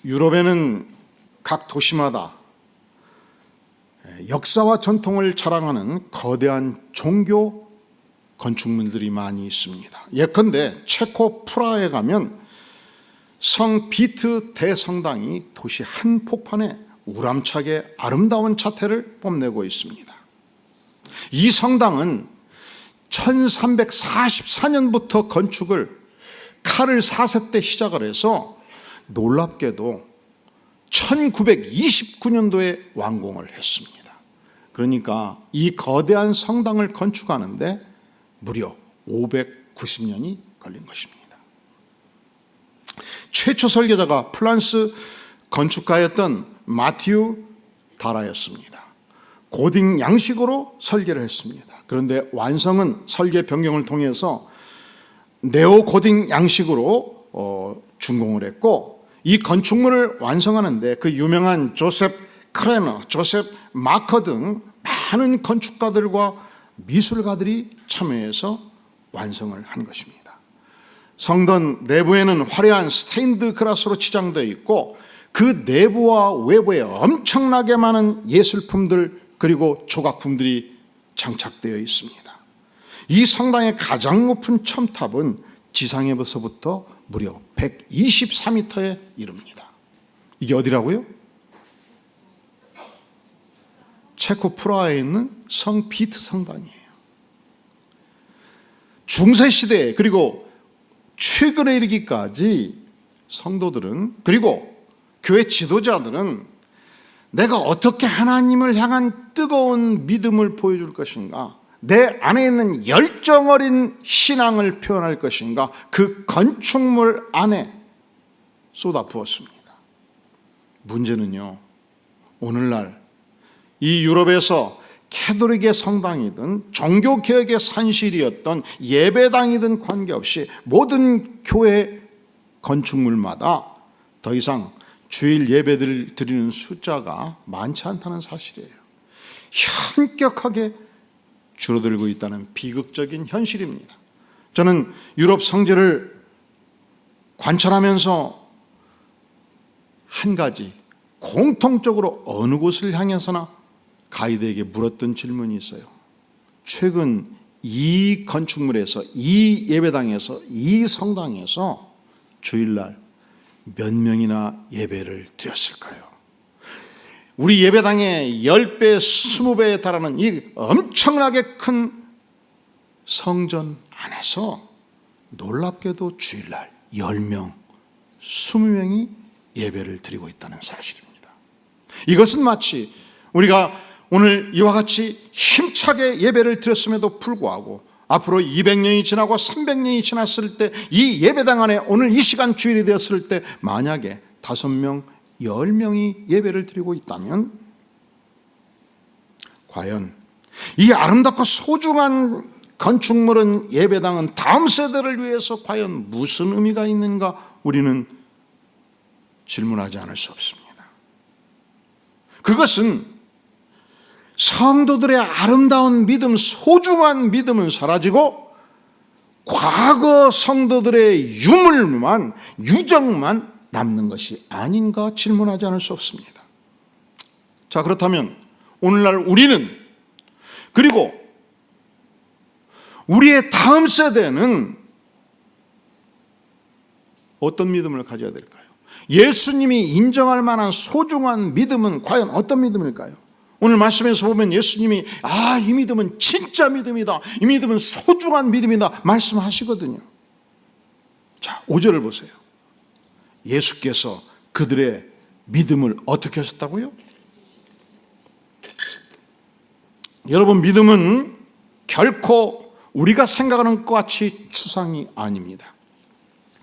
유럽에는 각 도시마다 역사와 전통을 자랑하는 거대한 종교 건축물들이 많이 있습니다. 예컨대 체코 프라하에 가면 성 비트 대성당이 도시 한복판에 우람차게 아름다운 자태를 뽐내고 있습니다. 이 성당은 1344년부터 건축을 카를 4세 때 시작을 해서 놀랍게도 1929년도에 완공을 했습니다. 그러니까 이 거대한 성당을 건축하는데 무려 590년이 걸린 것입니다. 최초 설계자가 프랑스 건축가였던 마티유 다라였습니다. 고딩 양식으로 설계를 했습니다. 그런데 완성은 설계 변경을 통해서 네오 고딩 양식으로 준공을 했고, 이 건축물을 완성하는데 그 유명한 조셉 크레너, 조셉 마커 등 많은 건축가들과 미술가들이 참여해서 완성을 한 것입니다. 성전 내부에는 화려한 스테인드 글라스로 치장되어 있고, 그 내부와 외부에 엄청나게 많은 예술품들 그리고 조각품들이 장착되어 있습니다. 이 성당의 가장 높은 첨탑은 지상에서부터 무려 124m에 이릅니다. 이게 어디라고요? 체코 프라하에 있는 성 비트 성당이에요. 중세시대에 그리고 최근에 이르기까지 성도들은, 그리고 교회 지도자들은 내가 어떻게 하나님을 향한 뜨거운 믿음을 보여줄 것인가, 내 안에 있는 열정 어린 신앙을 표현할 것인가, 그 건축물 안에 쏟아부었습니다. 문제는요, 오늘날 이 유럽에서 캐톨릭의 성당이든 종교개혁의 산실이었던 예배당이든 관계없이 모든 교회 건축물마다 더 이상 주일 예배를 드리는 숫자가 많지 않다는 사실이에요. 현격하게 줄어들고 있다는 비극적인 현실입니다. 저는 유럽 성지를 관찰하면서 한 가지 공통적으로 어느 곳을 향해서나 가이드에게 물었던 질문이 있어요. 최근 이 건축물에서, 이 예배당에서, 이 성당에서 주일날 몇 명이나 예배를 드렸을까요? 우리 예배당의 10배, 20배에 달하는 이 엄청나게 큰 성전 안에서 놀랍게도 주일날 10명, 20명이 예배를 드리고 있다는 사실입니다. 이것은 마치 우리가 오늘 이와 같이 힘차게 예배를 드렸음에도 불구하고 앞으로 200년이 지나고 300년이 지났을 때, 이 예배당 안에 오늘 이 시간 주일이 되었을 때 만약에 5명, 10명이 예배를 드리고 있다면 과연 이 아름답고 소중한 건축물은, 예배당은 다음 세대를 위해서 과연 무슨 의미가 있는가, 우리는 질문하지 않을 수 없습니다. 그것은 성도들의 아름다운 믿음, 소중한 믿음은 사라지고 과거 성도들의 유물만, 유적만 남는 것이 아닌가 질문하지 않을 수 없습니다. 자, 그렇다면 오늘날 우리는, 그리고 우리의 다음 세대는 어떤 믿음을 가져야 될까요? 예수님이 인정할 만한 소중한 믿음은 과연 어떤 믿음일까요? 오늘 말씀에서 보면 예수님이 이 믿음은 진짜 믿음이다, 이 믿음은 소중한 믿음이다 말씀하시거든요. 자, 5절을 보세요. 예수께서 그들의 믿음을 어떻게 하셨다고요? 여러분, 믿음은 결코 우리가 생각하는 것 같이 추상이 아닙니다.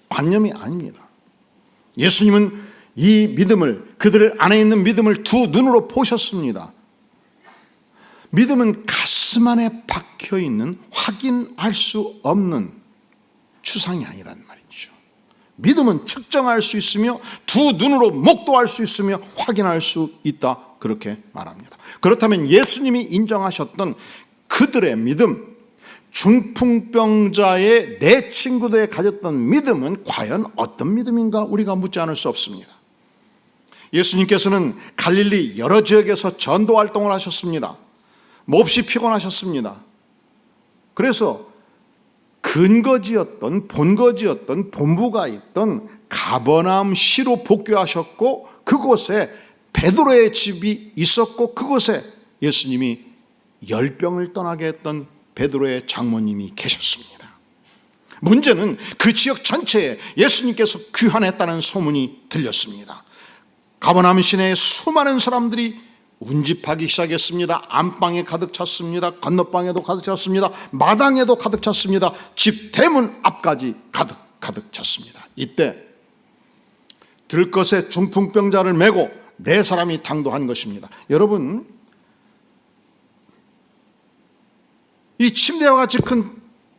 관념이 아닙니다. 예수님은 이 믿음을, 그들 안에 있는 믿음을 두 눈으로 보셨습니다. 믿음은 가슴 안에 박혀있는, 확인할 수 없는 추상이 아니란 말이죠. 믿음은 측정할 수 있으며 두 눈으로 목도할 수 있으며 확인할 수 있다, 그렇게 말합니다. 그렇다면 예수님이 인정하셨던 그들의 믿음, 중풍병자의 네 친구들이 가졌던 믿음은 과연 어떤 믿음인가 우리가 묻지 않을 수 없습니다. 예수님께서는 갈릴리 여러 지역에서 전도 활동을 하셨습니다. 몹시 피곤하셨습니다. 그래서 근거지였던 본거지였던 본부가 있던 가버나움시로 복귀하셨고, 그곳에 베드로의 집이 있었고, 그곳에 예수님이 열병을 떠나게 했던 베드로의 장모님이 계셨습니다. 문제는 그 지역 전체에 예수님께서 귀환했다는 소문이 들렸습니다. 가버나움 시내에 수많은 사람들이 운집하기 시작했습니다. 안방에 가득 찼습니다. 건너방에도 가득 찼습니다. 마당에도 가득 찼습니다. 집 대문 앞까지 가득 찼습니다. 이때 들것에 중풍병자를 메고 네 사람이 당도한 것입니다. 여러분, 이 침대와 같이 큰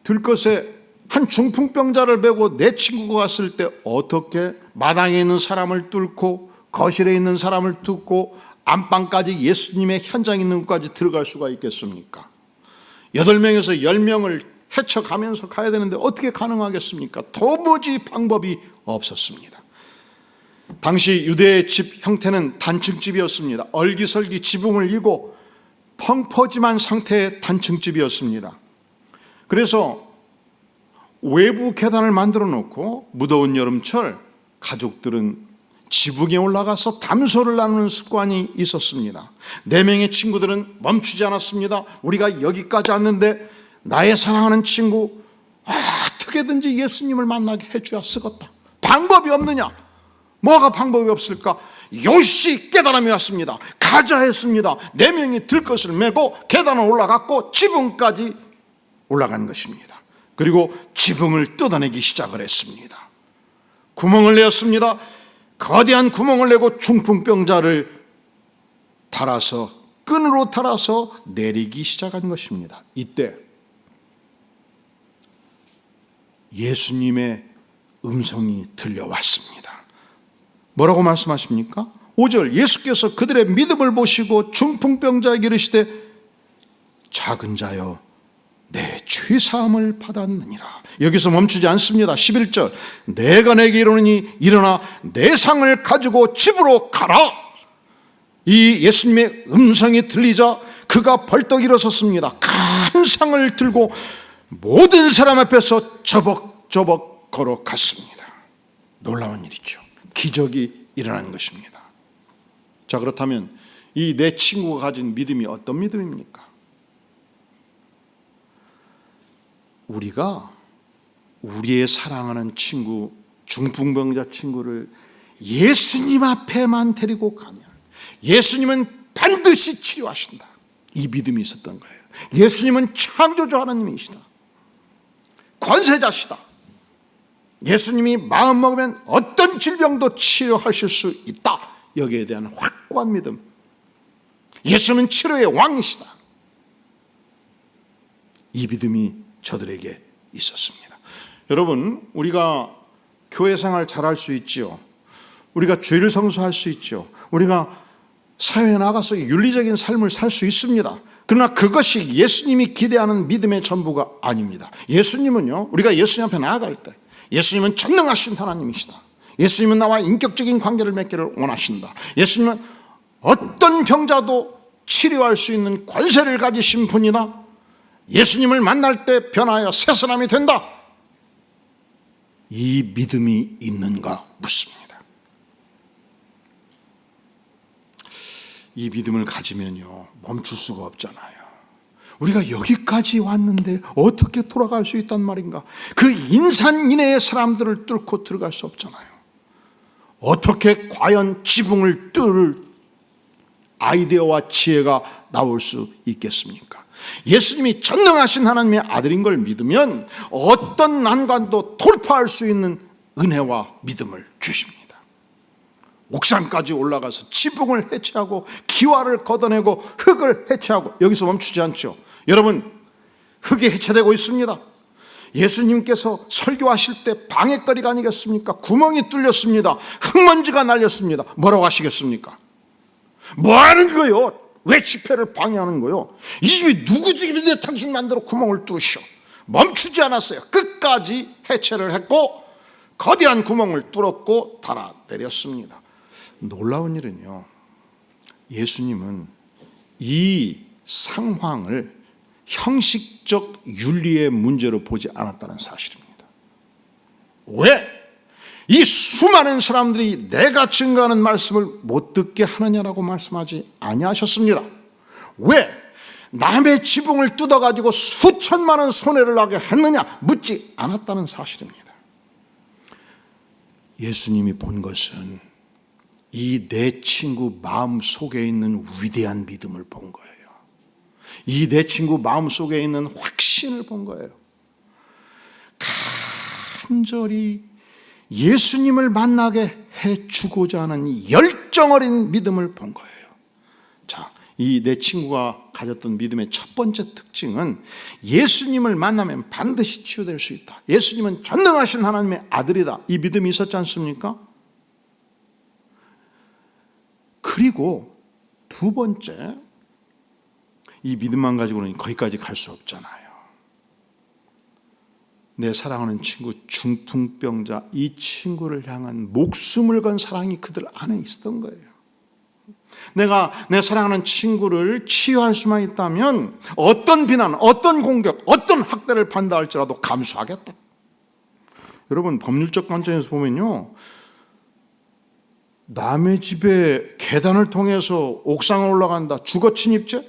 들것에 한 중풍병자를 메고 네 친구가 갔을 때 어떻게 마당에 있는 사람을 뚫고 거실에 있는 사람을 뚫고 안방까지 예수님의 현장에 있는 것까지 들어갈 수가 있겠습니까? 8명에서 10명을 헤쳐가면서 가야 되는데 어떻게 가능하겠습니까? 도무지 방법이 없었습니다. 당시 유대의 집 형태는 단층집이었습니다. 얼기설기 지붕을 이고 펑퍼짐한 상태의 단층집이었습니다. 그래서 외부 계단을 만들어 놓고 무더운 여름철 가족들은 지붕에 올라가서 담소를 나누는 습관이 있었습니다. 4명의 친구들은 멈추지 않았습니다. 우리가 여기까지 왔는데 나의 사랑하는 친구 어떻게든지 예수님을 만나게 해줘야 쓰겄다. 방법이 없느냐? 뭐가 방법이 없을까? 요시 깨달음이 왔습니다. 가자 했습니다. 4명이 들것을 메고 계단을 올라갔고 지붕까지 올라간 것입니다. 그리고 지붕을 뜯어내기 시작을 했습니다. 구멍을 내었습니다. 거대한 구멍을 내고 중풍병자를 달아서 끈으로 달아서 내리기 시작한 것입니다. 이때 예수님의 음성이 들려왔습니다. 뭐라고 말씀하십니까? 5절, 예수께서 그들의 믿음을 보시고 중풍병자에게 이르시되 작은 자여 내 죄사함을 받았느니라. 여기서 멈추지 않습니다. 11절, 내가 내게 이르노니 일어나 내 상을 가지고 집으로 가라. 이 예수님의 음성이 들리자 그가 벌떡 일어섰습니다. 큰 상을 들고 모든 사람 앞에서 저벅저벅 걸어갔습니다. 놀라운 일이죠. 기적이 일어난 것입니다. 자, 그렇다면 이 내 친구가 가진 믿음이 어떤 믿음입니까? 우리가 우리의 사랑하는 친구, 중풍병자 친구를 예수님 앞에만 데리고 가면 예수님은 반드시 치료하신다. 이 믿음이 있었던 거예요. 예수님은 창조주 하나님이시다. 권세자시다. 예수님이 마음 먹으면 어떤 질병도 치료하실 수 있다. 여기에 대한 확고한 믿음. 예수님은 치료의 왕이시다. 이 믿음이 저들에게 있었습니다. 여러분, 우리가 교회 생활 잘할 수 있지요. 우리가 죄를 성수할 수 있죠. 우리가 사회에 나가서 윤리적인 삶을 살 수 있습니다. 그러나 그것이 예수님이 기대하는 믿음의 전부가 아닙니다. 예수님은요, 우리가 예수님 앞에 나아갈 때 예수님은 전능하신 하나님이시다. 예수님은 나와 인격적인 관계를 맺기를 원하신다. 예수님은 어떤 병자도 치료할 수 있는 권세를 가지신 분이다. 예수님을 만날 때 변하여 새 사람이 된다. 이 믿음이 있는가 묻습니다. 이 믿음을 가지면요, 멈출 수가 없잖아요. 우리가 여기까지 왔는데 어떻게 돌아갈 수 있단 말인가? 그 인산인해의 사람들을 뚫고 들어갈 수 없잖아요. 어떻게 과연 지붕을 뚫을 아이디어와 지혜가 나올 수 있겠습니까? 예수님이 전능하신 하나님의 아들인 걸 믿으면 어떤 난관도 돌파할 수 있는 은혜와 믿음을 주십니다. 옥상까지 올라가서 지붕을 해체하고 기와를 걷어내고 흙을 해체하고, 여기서 멈추지 않죠. 여러분, 흙이 해체되고 있습니다. 예수님께서 설교하실 때 방해거리가 아니겠습니까? 구멍이 뚫렸습니다. 흙먼지가 날렸습니다. 뭐라고 하시겠습니까? 뭐 하는 거요? 왜 집회를 방해하는 거요? 이 집이 누구 집인데 당신 만들어 구멍을 뚫으셔? 멈추지 않았어요. 끝까지 해체를 했고 거대한 구멍을 뚫었고 달아내렸습니다. 놀라운 일은요, 예수님은 이 상황을 형식적 윤리의 문제로 보지 않았다는 사실입니다. 왜? 이 수많은 사람들이 내가 증거하는 말씀을 못 듣게 하느냐라고 말씀하지 아니하셨습니다. 왜? 남의 지붕을 뜯어가지고 수천만 원 손해를 나게 했느냐 묻지 않았다는 사실입니다. 예수님이 본 것은 이 내 친구 마음 속에 있는 위대한 믿음을 본 거예요. 이 내 친구 마음 속에 있는 확신을 본 거예요. 간절히 예수님을 만나게 해주고자 하는 열정 어린 믿음을 본 거예요. 자, 이 내 친구가 가졌던 믿음의 첫 번째 특징은 예수님을 만나면 반드시 치유될 수 있다. 예수님은 전능하신 하나님의 아들이다. 이 믿음이 있었지 않습니까? 그리고 두 번째, 이 믿음만 가지고는 거기까지 갈 수 없잖아요. 내 사랑하는 친구 중풍병자, 이 친구를 향한 목숨을 건 사랑이 그들 안에 있었던 거예요. 내가 내 사랑하는 친구를 치유할 수만 있다면 어떤 비난, 어떤 공격, 어떤 학대를 받는다 할지라도 감수하겠다. 여러분, 법률적 관점에서 보면요, 남의 집에 계단을 통해서 옥상에 올라간다, 주거 침입죄,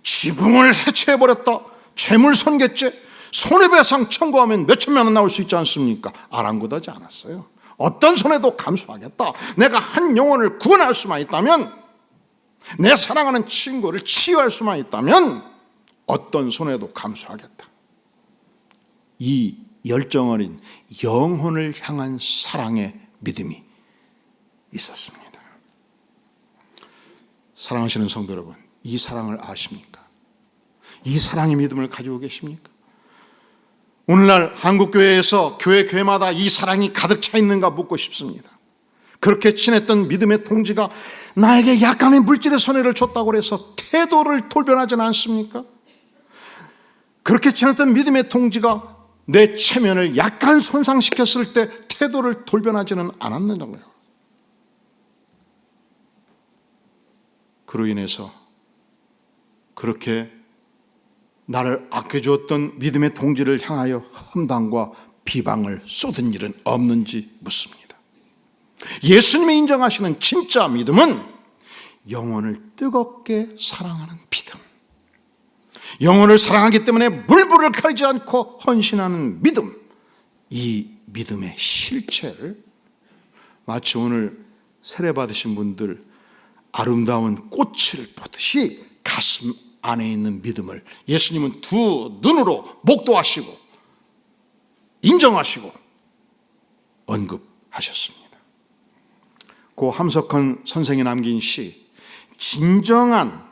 지붕을 해체해버렸다, 재물손괴죄, 손해배상 청구하면 몇천만 원 나올 수 있지 않습니까? 아랑곳하지 않았어요. 어떤 손해도 감수하겠다. 내가 한 영혼을 구원할 수만 있다면, 내 사랑하는 친구를 치유할 수만 있다면 어떤 손해도 감수하겠다. 이 열정 어린 영혼을 향한 사랑의 믿음이 있었습니다. 사랑하시는 성도 여러분, 이 사랑을 아십니까? 이 사랑의 믿음을 가지고 계십니까? 오늘날 한국교회에서 교회마다 이 사랑이 가득 차 있는가 묻고 싶습니다. 그렇게 친했던 믿음의 동지가 나에게 약간의 물질의 손해를 줬다고 해서 태도를 돌변하지는 않습니까? 그렇게 친했던 믿음의 동지가 내 체면을 약간 손상시켰을 때 태도를 돌변하지는 않았느냐고요. 그로 인해서 그렇게 나를 아껴주었던 믿음의 동지를 향하여 험담과 비방을 쏟은 일은 없는지 묻습니다. 예수님이 인정하시는 진짜 믿음은 영혼을 뜨겁게 사랑하는 믿음, 영혼을 사랑하기 때문에 물불을 가리지 않고 헌신하는 믿음, 이 믿음의 실체를 마치 오늘 세례받으신 분들 아름다운 꽃을 보듯이 가슴 안에 있는 믿음을 예수님은 두 눈으로 목도하시고 인정하시고 언급하셨습니다. 고 함석헌 선생이 남긴 시, 진정한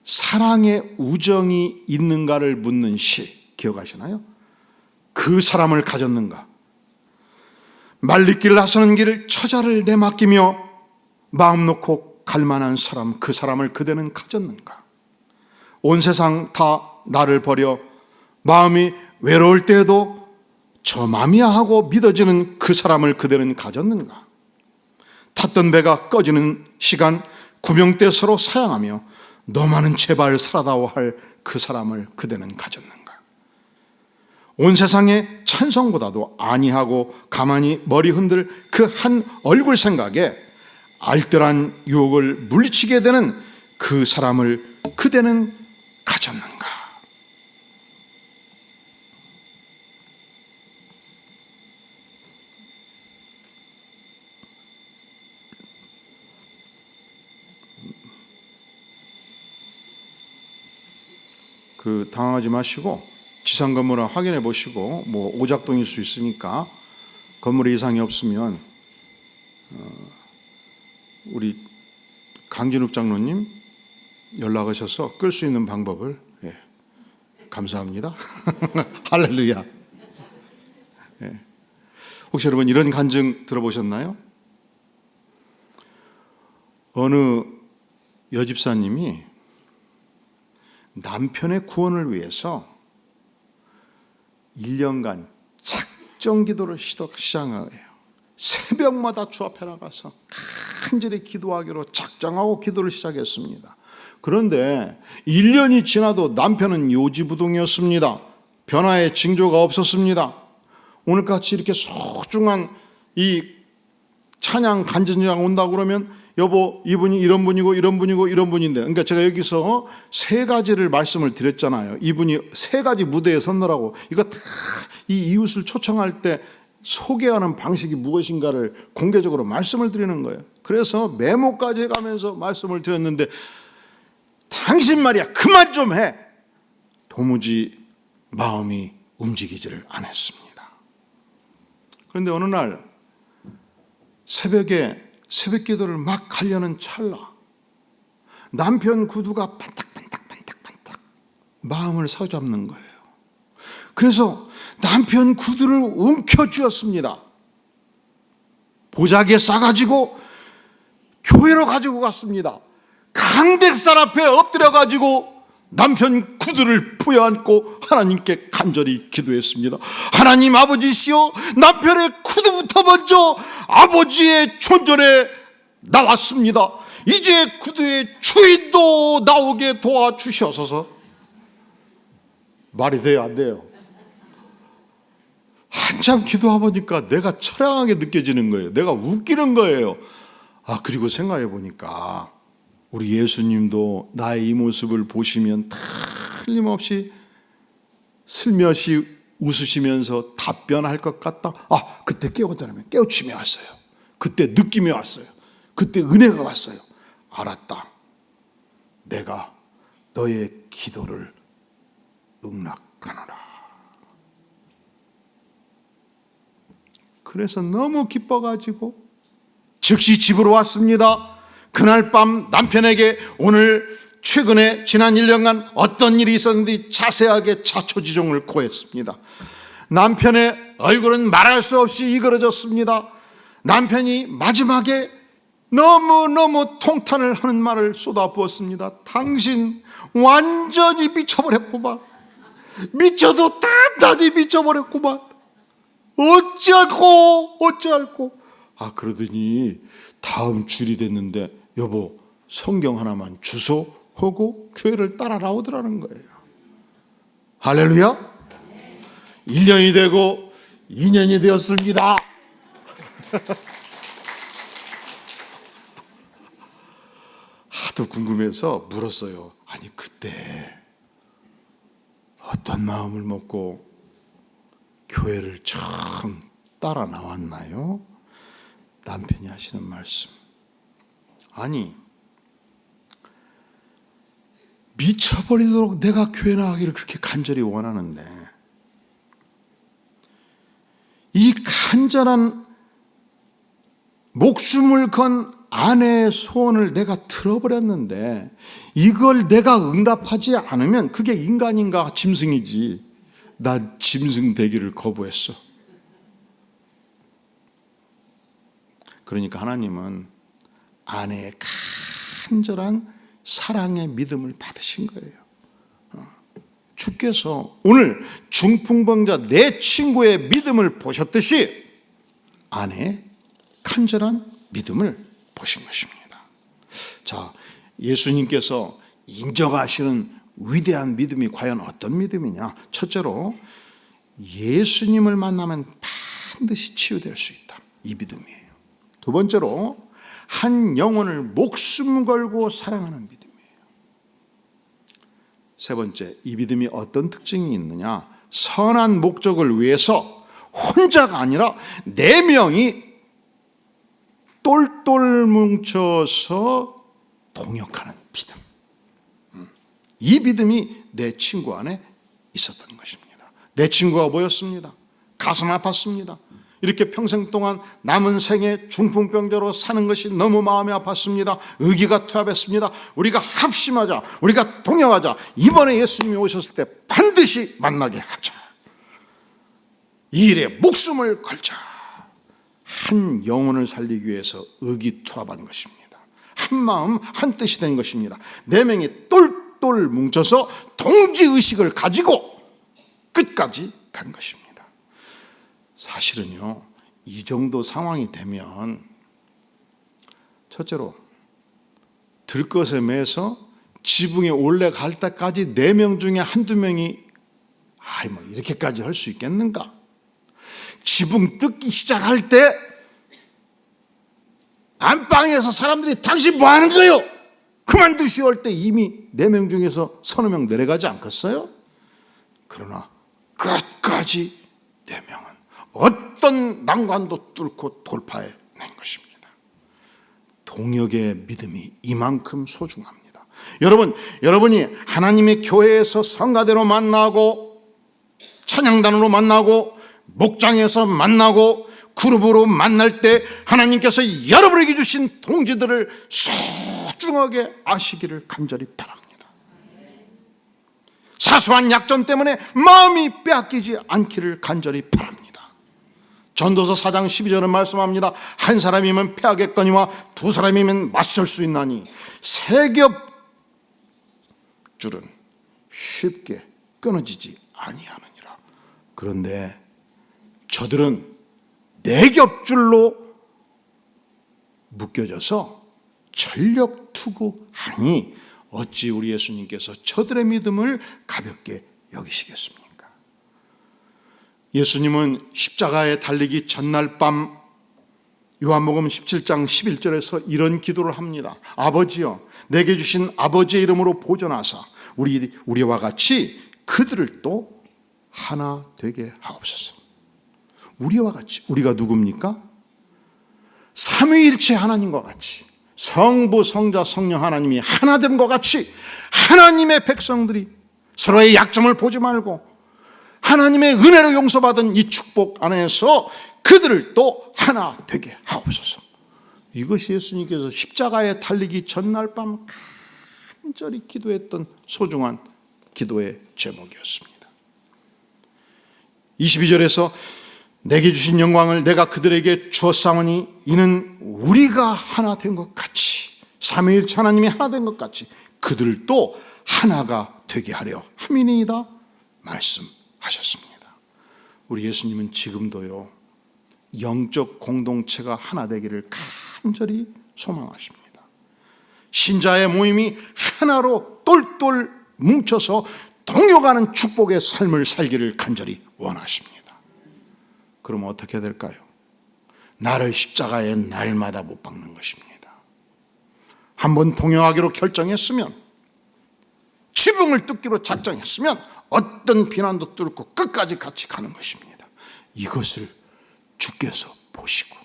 사랑의 우정이 있는가를 묻는 시 기억하시나요? 그 사람을 가졌는가? 말리길 나서는 길 처자를 내맡기며 마음 놓고 갈만한 사람, 그 사람을 그대는 가졌는가? 온 세상 다 나를 버려 마음이 외로울 때에도 저 맘이야 하고 믿어지는 그 사람을 그대는 가졌는가? 탔던 배가 꺼지는 시간 구명대 서로 사양하며 너만은 제발 살아다오 할 그 사람을 그대는 가졌는가? 온 세상의 찬성보다도 아니하고 가만히 머리 흔들 그 한 얼굴 생각에 알뜰한 유혹을 물리치게 되는 그 사람을 그대는 가졌는가? 당황하지 마시고 지상 건물을 확인해 보시고 오작동일 수 있으니까 건물에 이상이 없으면 우리 강진욱 장로님 연락하셔서 끌 수 있는 방법을 감사합니다. 할렐루야. 혹시 여러분 이런 간증 들어보셨나요? 어느 여집사님이 남편의 구원을 위해서 1년간 작정 기도를 시작한 거예요. 새벽마다 주 앞에 나가서 간절히 기도하기로 작정하고 기도를 시작했습니다. 그런데 1년이 지나도 남편은 요지부동이었습니다. 변화의 징조가 없었습니다. 오늘같이 이렇게 소중한 이 찬양 간증장 온다고 그러면 여보 이분이 이런 분이고 이런 분이고 이런 분인데, 그러니까 제가 여기서 세 가지를 말씀을 드렸잖아요. 이분이 세 가지 무대에 섰느라고. 이거 다 이 이웃을 초청할 때 소개하는 방식이 무엇인가를 공개적으로 말씀을 드리는 거예요. 그래서 메모까지 해가면서 말씀을 드렸는데, 당신 말이야 그만 좀 해. 도무지 마음이 움직이지를 않았습니다. 그런데 어느 날 새벽에 새벽 기도를 막 하려는 찰나 남편 구두가 반딱반딱반딱반딱 마음을 사로잡는 거예요. 그래서 남편 구두를 움켜쥐었습니다. 보자기에 싸가지고 교회로 가지고 갔습니다. 강백산 앞에 엎드려가지고 남편 구두를 부여안고 하나님께 간절히 기도했습니다. 하나님 아버지시여, 남편의 구두부터 먼저 아버지의 존전에 나왔습니다. 이제 구두의 주인도 나오게 도와주셔서. 말이 돼요, 안 돼요? 한참 기도하다 보니까 내가 처량하게 느껴지는 거예요. 내가 웃기는 거예요. 그리고 생각해 보니까 우리 예수님도 나의 이 모습을 보시면 틀림없이 슬며시 웃으시면서 답변할 것 같다. 그때 깨우다면 깨우침이 왔어요. 그때 느낌이 왔어요. 그때 은혜가 왔어요. 알았다. 내가 너의 기도를 응답하노라. 그래서 너무 기뻐가지고 즉시 집으로 왔습니다. 그날 밤 남편에게 오늘 최근에 지난 1년간 어떤 일이 있었는지 자세하게 자초지종을 고했습니다. 남편의 얼굴은 말할 수 없이 이그러졌습니다. 남편이 마지막에 너무너무 통탄을 하는 말을 쏟아부었습니다. 당신 완전히 미쳐버렸구만. 미쳐도 단단히 미쳐버렸구만. 어찌할꼬. 그러더니 다음 줄이 됐는데, 여보 성경 하나만 주소 하고 교회를 따라 나오더라는 거예요. 할렐루야. 1년이 되고 2년이 되었습니다. 하도 궁금해서 물었어요. 아니 그때 어떤 마음을 먹고 교회를 처음 따라 나왔나요? 남편이 하시는 말씀, 아니 미쳐버리도록 내가 교회 나가기를 그렇게 간절히 원하는데 이 간절한 목숨을 건 아내의 소원을 내가 들어버렸는데 이걸 내가 응답하지 않으면 그게 인간인가 짐승이지. 난 짐승 되기를 거부했어. 그러니까 하나님은 아내의 간절한 사랑의 믿음을 받으신 거예요. 주께서 오늘 중풍병자 내 친구의 믿음을 보셨듯이 아내의 간절한 믿음을 보신 것입니다. 자, 예수님께서 인정하시는 위대한 믿음이 과연 어떤 믿음이냐? 첫째로 예수님을 만나면 반드시 치유될 수 있다. 이 믿음이에요. 두 번째로 한 영혼을 목숨 걸고 사랑하는 믿음이에요. 세 번째, 이 믿음이 어떤 특징이 있느냐? 선한 목적을 위해서 혼자가 아니라 4명이 똘똘 뭉쳐서 동역하는 믿음. 이 믿음이 내 친구 안에 있었던 것입니다. 내 친구가 뭐였습니다? 가슴 아팠습니다. 이렇게 평생 동안 남은 생에 중풍병자로 사는 것이 너무 마음이 아팠습니다. 의기가 투합했습니다. 우리가 합심하자, 우리가 동역하자. 이번에 예수님이 오셨을 때 반드시 만나게 하자. 이 일에 목숨을 걸자. 한 영혼을 살리기 위해서 의기투합한 것입니다. 한 마음 한 뜻이 된 것입니다. 4명이 똘똘 뭉쳐서 동지의식을 가지고 끝까지 시작한 것입니다. 사실은요, 이 정도 상황이 되면 첫째로 들것에 매서 지붕에 올라갈 때까지 4명 중에 한두 명이 뭐 이렇게까지 할 수 있겠는가? 지붕 뜯기 시작할 때 안방에서 사람들이 당신 뭐 하는 거예요? 그만두시오 할 때 이미 4명 중에서 서너 명 내려가지 않겠어요? 그러나 끝까지 4명은 어떤 난관도 뚫고 돌파해낸 것입니다. 동역의 믿음이 이만큼 소중합니다. 여러분이 하나님의 교회에서 성가대로 만나고 찬양단으로 만나고 목장에서 만나고 그룹으로 만날 때 하나님께서 여러분에게 주신 동지들을 소중하게 아시기를 간절히 바랍니다. 사소한 약점 때문에 마음이 빼앗기지 않기를 간절히 바랍니다. 전도서 4장 12절은 말씀합니다. 한 사람이면 패하겠거니와 두 사람이면 맞설 수 있나니 세 겹줄은 쉽게 끊어지지 아니하느니라. 그런데 저들은 4겹줄로 묶여져서 전력 투구하니 어찌 우리 예수님께서 저들의 믿음을 가볍게 여기시겠습니까? 예수님은 십자가에 달리기 전날 밤 요한복음 17장 11절에서 이런 기도를 합니다. 아버지여, 내게 주신 아버지의 이름으로 보존하사 우리와 같이 그들을 또 하나 되게 하옵소서. 우리와 같이, 우리가 누굽니까? 삼위일체 하나님과 같이, 성부, 성자, 성령 하나님이 하나됨과 같이 하나님의 백성들이 서로의 약점을 보지 말고 하나님의 은혜로 용서받은 이 축복 안에서 그들을 또 하나 되게 하옵소서. 이것이 예수님께서 십자가에 달리기 전날 밤 간절히 기도했던 소중한 기도의 제목이었습니다. 22절에서 내게 주신 영광을 내가 그들에게 주었사오니 이는 우리가 하나 된 것 같이, 삼위일체 하나님이 하나 된 것 같이 그들도 하나가 되게 하려 함이니이다 말씀하셨습니다. 우리 예수님은 지금도요, 영적 공동체가 하나 되기를 간절히 소망하십니다. 신자의 모임이 하나로 똘똘 뭉쳐서 동요가는 축복의 삶을 살기를 간절히 원하십니다. 그럼 어떻게 될까요? 나를 십자가에 날마다 못 박는 것입니다. 한번 동요하기로 결정했으면, 지붕을 뜯기로 작정했으면 어떤 비난도 뚫고 끝까지 같이 가는 것입니다. 이것을 주께서 보시고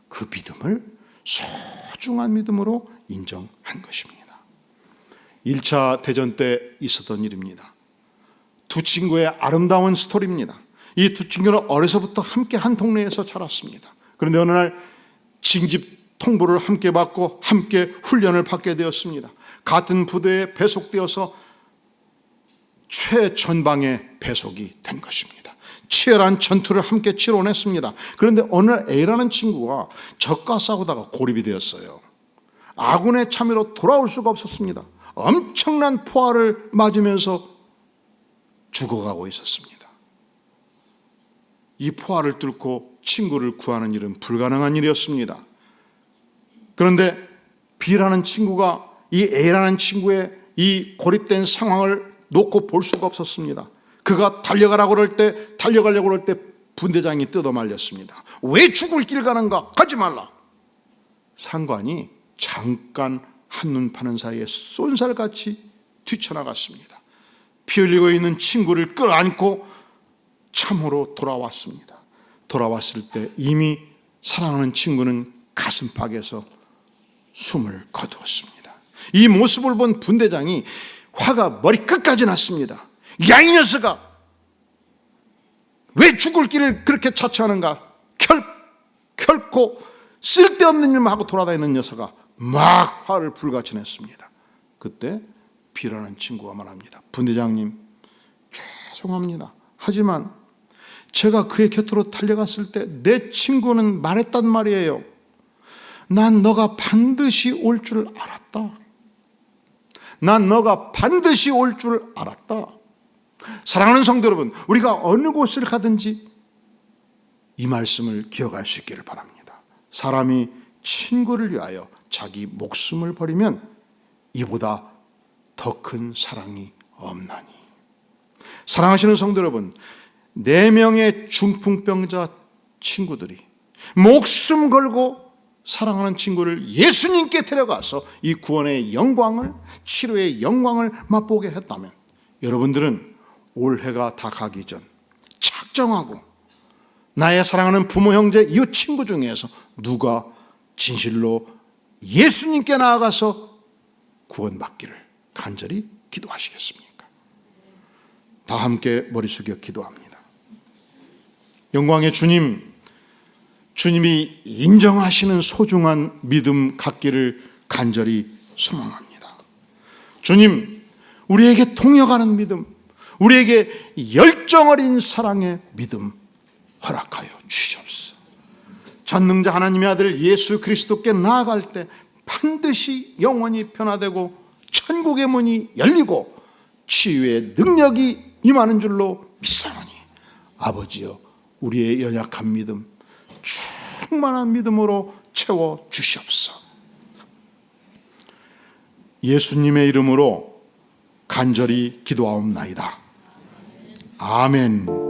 그 믿음을 소중한 믿음으로 인정한 것입니다. 1차 대전 때 있었던 일입니다. 두 친구의 아름다운 스토리입니다. 이 두 친구는 어려서부터 함께 한 동네에서 자랐습니다. 그런데 어느 날 징집 통보를 함께 받고 함께 훈련을 받게 되었습니다. 같은 부대에 배속되어서 최전방에 배속이 된 것입니다. 치열한 전투를 함께 치러냈습니다. 그런데 어느 날 A라는 친구가 적과 싸우다가 고립이 되었어요. 아군의 참여로 돌아올 수가 없었습니다. 엄청난 포화를 맞으면서 죽어가고 있었습니다. 이 포화를 뚫고 친구를 구하는 일은 불가능한 일이었습니다. 그런데 B라는 친구가 이 A라는 친구의 이 고립된 상황을 놓고 볼 수가 없었습니다. 그가 달려가려고 그럴 때 분대장이 뜯어말렸습니다. 왜 죽을 길 가는가? 가지 말라. 상관이 잠깐 한눈 파는 사이에 쏜살같이 뛰쳐나갔습니다. 피 흘리고 있는 친구를 끌어안고 참으로 돌아왔습니다. 돌아왔을 때 이미 사랑하는 친구는 가슴팍에서 숨을 거두었습니다. 이 모습을 본 분대장이 화가 머리 끝까지 났습니다. 야, 이 녀석아, 왜 죽을 길을 그렇게 자처하는가? 결코 쓸데없는 일만 하고 돌아다니는 녀석아, 막 화를 불같이 냈습니다. 그때 B라는 친구가 말합니다. 분대장님, 죄송합니다. 하지만 제가 그의 곁으로 달려갔을 때 내 친구는 말했단 말이에요. 난 너가 반드시 올 줄 알았다. 난 너가 반드시 올 줄 알았다. 사랑하는 성도 여러분, 우리가 어느 곳을 가든지 이 말씀을 기억할 수 있기를 바랍니다. 사람이 친구를 위하여 자기 목숨을 버리면 이보다 더 큰 사랑이 없나니. 사랑하시는 성도 여러분, 4명의 중풍병자 친구들이 목숨 걸고 사랑하는 친구를 예수님께 데려가서 이 구원의 영광을, 치료의 영광을 맛보게 했다면 여러분들은 올해가 다 가기 전 작정하고 나의 사랑하는 부모, 형제, 이웃, 친구 중에서 누가 진실로 예수님께 나아가서 구원받기를 간절히 기도하시겠습니까? 다 함께 머리 숙여 기도합니다. 영광의 주님, 주님이 인정하시는 소중한 믿음 갖기를 간절히 소망합니다. 주님, 우리에게 통역하는 믿음, 우리에게 열정 어린 사랑의 믿음 허락하여 주시옵소서. 전능자 하나님의 아들 예수 그리스도께 나아갈 때 반드시 영혼이 변화되고 천국의 문이 열리고 치유의 능력이 임하는 줄로 믿사오니 아버지여, 우리의 연약한 믿음 충만한 믿음으로 채워 주시옵소서. 예수님의 이름으로 간절히 기도하옵나이다. 아멘.